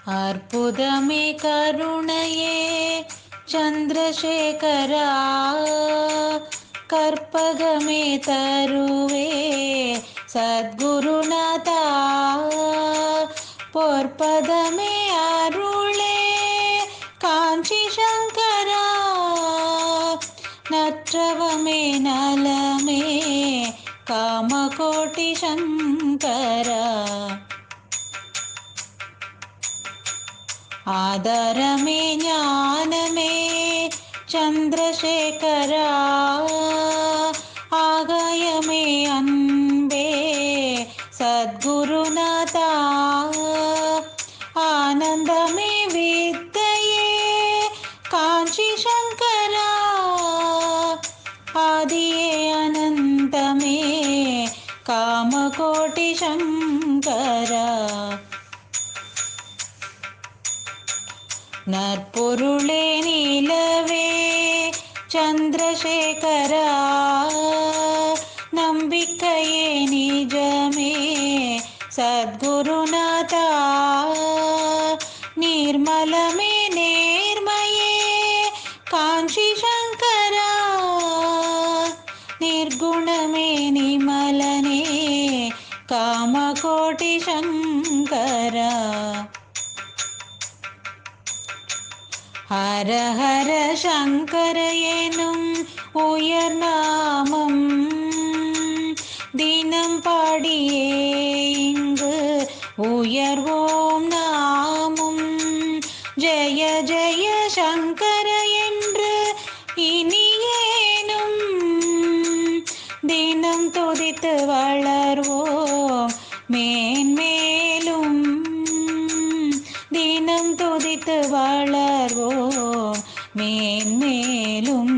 அற்புதமே கருணையே சந்திரசேகரா, கற்பகமே தருவே சத்குருநாதா, பொற்பதமே அருளே காஞ்சி சங்கரா, நற்றவமே நலமே காமகோட்டி சங்கரா, ஆதாரமே ஞானமே சந்திரசேகரா, ஆகாயமே அன்பே சத்குருநாதா, ஆனந்தமே வித்தையே காஞ்சி சங்கரா, ஆதியே அனந்தமே காமகோட்டி சங்கரா, நற்பொருளே நிலவே சந்திரசேகரா, நம்பிக்கையே நிஜமே சத்குருநாதா, நிர்மலமே நேர்மையே காஞ்சி சங்கரா, நிர்குணமே நிமலனே காமகோட்டி சங்கரா, ஹர ஹர சங்கர எனும் உயர் நாமம் தினம் பாடியே இங்கு உயர்வோம் நாமும், ஜெய ஜெய சங்கர என்று இனியேனும் தினம் துதித்து வளர்வோம் மேன்மேலும், தினம் துதித்து வளர்வோம் மேன்மேலும்.